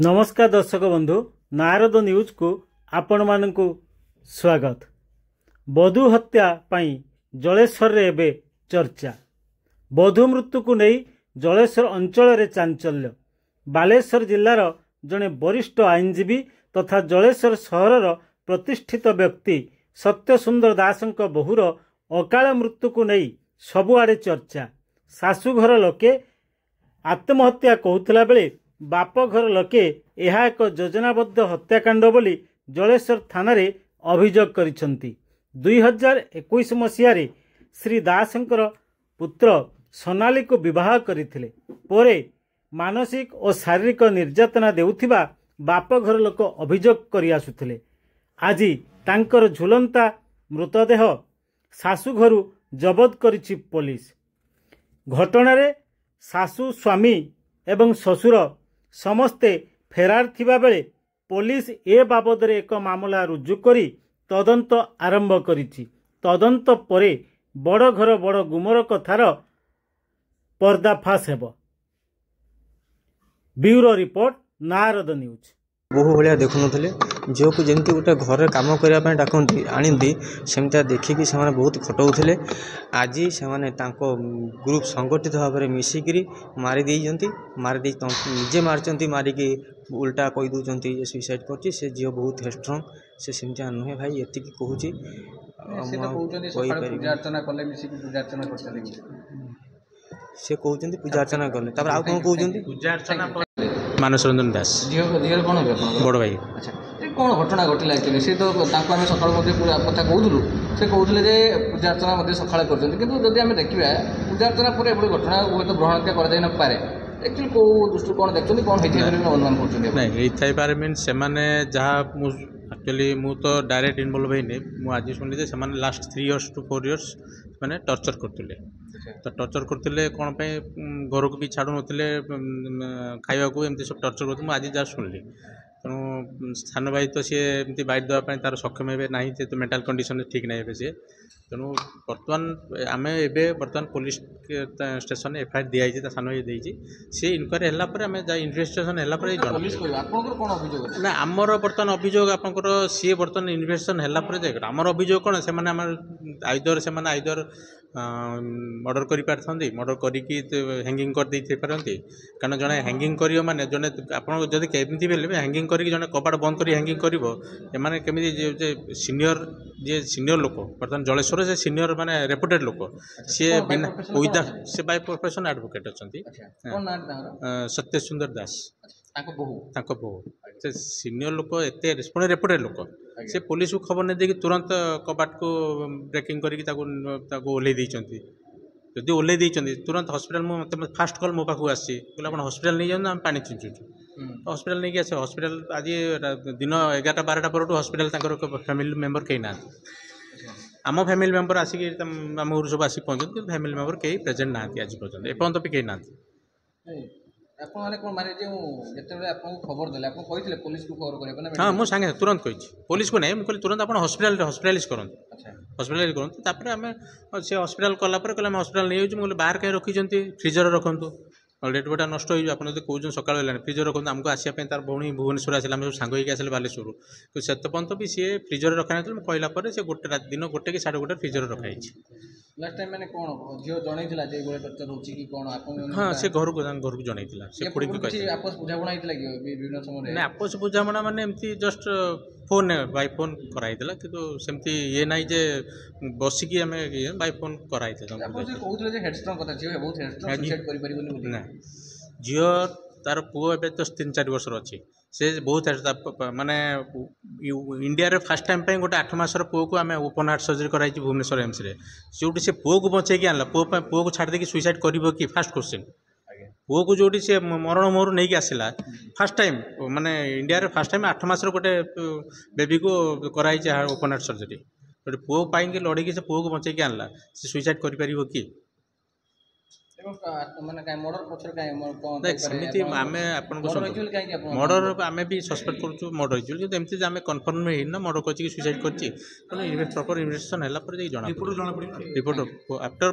नमस्कार दर्शक बंधु नारद न्यूज को आपण मानकु स्वागत। बधू हत्या पाई जलेश्वर रे एबे चर्चा। बधू मृत्यु को नहीं जलेश्वर अंचल रे चांचल्य। बालेश्वर जिल्लार जड़े वरिष्ठ आईनजीवी तथा जलेश्वर सहरर प्रतिष्ठित व्यक्ति सत्यसुंदर दासंक बहुर अकाल मृत्यु को नहीं सबुआड़े चर्चा। शाशुघर लोके आत्महत्या कहूला बेले बापघर लोके यह एक योजनाबद्ध हत्याकांड बोली जलेश्वर थाना रे अभियोग करिसंती। 2021 मसीह श्री दासंकर पुत्र सोनाली को विवाह करथिले परे मानसिक और शारीरिक निर्यातना देउथिबा बापघर लोक अभियोग करि आसुथिले। आज तांकर झुलंता मृतदेह शाशुघरु जबत करिछि पुलिस। घटना शाशु स्वामी एवं ससुर समस्ते फेरार थिबा बेले पुलिस ए बाबद रे एक मामला रुजु करी तदंत आरंभ करिछि। तदंत परे बड़ घर बड़ गुमर कथार पर्दाफाश हेबो। Bureau report Narad news. बहु भाया देखु नथिले झील को जमी गोटे घर कम करने डाकती आनी सेमती देखिकी से बहुत खटाऊे। आज से ग्रुप संगठित भाव में मिसिकी मारी निजे मार्च मारिकी उल्टा कहीदे ये सुइसाइड कर झील बहुत स्ट्रंग से सेमती नुहे भाई एति कहूँ से कहते पूजा अर्चना कले आउ कौन कहते मानस रंजन दास कौन बड़ भाई। अच्छा कौन घटना घटला एक्चुअली सी तो आम सकाल पूरा कथा कहूँ से कहते पूजा अर्चना सकाल कर देखा पूजा अर्चना पर एभली घटना हूँ ग्रहण हत्या कर पारे एक्चुअली कौ दृष्टि कौन देखते कौन अनुमान कर मीन से एक्चुअली मु तो डायरेक्ट इनवल्व होनी मुझे शुणिले से लास्ट 3 years to 4 years मैंने टर्चर करते तो टर्चर करते कौन घर को भी छाड़ू नथिले खावा को एमती सब टर्चर करते मुझे आज जहाँ शुणिली तेणु सान भाई तो सी एमती बाइट देवाई तार सक्षम हे ना तो मेंटल कंडीशन ठीक ना हे सी तेणु बर्तमान आम बर्तमान पुलिस स्टेशन एफआईआर दिखाई सान भाई देती सी इनक्वारी है आम जहाँ इन्वेस्टिगेशन है ना आमर बर्तमान अभियोग आपंकर सी बर्तमान इन्वेस्टिगेशन है आमर अभियोग कौन से आइदर मर्डर कर मर्डर करके हैंगिंग कर दे पारती कारण जड़े हैंगिंग कर माने जड़े आपड़ी केमती भी हैंगिंग करके जड़े कपाट बंद कर हैंगिंग कर केमी सीनियर जी सीनियर लोक बर्तमान जलेश्वर से सीनियर माने रेपुटेड लोक सी बिना से बाय प्रोफेशन एडवोकेट अच्छा सत्यसुंदर दास बहु से सीनियर लोक एत रेपुटेड लोक से पुलिस को खबर नहीं देकी तुरंत कबाट को ब्रेकिंग करके ओल्लै जदि ओल्लै तुरंत हॉस्पिटल मतलब फास्ट कॉल मो पाक आसी हॉस्पिटल नहीं जाऊँ आम पानी छींचुचु हॉस्पिटल नहीं आस हॉस्पिटल आज दिन 11-12 पर हॉस्पिटल फैमिली मेंबर कहीं ना आम फैमिली मेंबर आसिक आम घर सब आसिक पहुँचते फैमिली मेंबर कहीं प्रेजेंट ना आज पर्यटन एपर्यंत भी कहीं ना हाँ मुझे सांगे तुरंत कही पुलिस को नहीं मुझे तुरंत आप हॉस्पिटलाइज करूँ हॉस्पिटलाइज करूँ से हॉस्पिटल कलापर कहले हॉस्पिटल नहीं जाऊँ बाहर कहीं रखी फ्रिजर रखु डेट बेटा नष्ट हो कौन सका फ्रिजर रखते आमको आसापी तार भौणी भुवनेश्वर आसे सब सांग आसे बालेश्वर तो से पर्यंत भी सी फ्रिजर रखा ना कहला से गोटे दिन 1 कि 1:30 फ्रिजर रखाई लास्ट टाइम मैंने कौन झील जनईला जे गोले टर्चर होची कि कौन आपन हां से घर को जनईला से खुड़ी को कहि आपस बुझाबुणा हितला कि विभिन्न समय ने आपस बुझाबुणा माने एमती जस्ट फोन बाय फोन कराइतला किंतु सेमती ये नाही जे बसी की हमें बाय फोन कराइतला आपन जे कहउतले जे हेडस्ट्रॉंग कथा झील बहुत हेडस्ट्रॉंग सुसाइड करि परिबनी ना झील तार पुओ एबे तो 3-4 वर्ष अच्छी से बहुत माने इंडिया रे फर्स्ट टाइम पे गोटे 8 मासर पुओ को आम ओपन हार्ट सर्जरी कराई भुवनेश्वर एम्स रे जोटी से पुओ को बचेकी आनला पुओ को छाड़ देकी सुइसाइड करिवो कि फास्ट क्वेश्चन पुओ को जोटी से मरण मोहर नहीं आसला फास्ट टाइम माने इंडिया रे फर्स्ट टाइम 8 मासर गोटे बेबी को कराई ओपन हार्ट सर्जरी गोटे पुओ पाई लड़ेकी से पुओ को बचेकी आनला से सुइसाइड करि परिवो कि मर्डर आम भी सस्पेक्ट करूँ मर्डर होमती आम कनफर्म ना मर्डर कर सुइसाइड कर प्रॉपर इन्वेस्टिगेशन है जना रिपोर्ट आफ्टर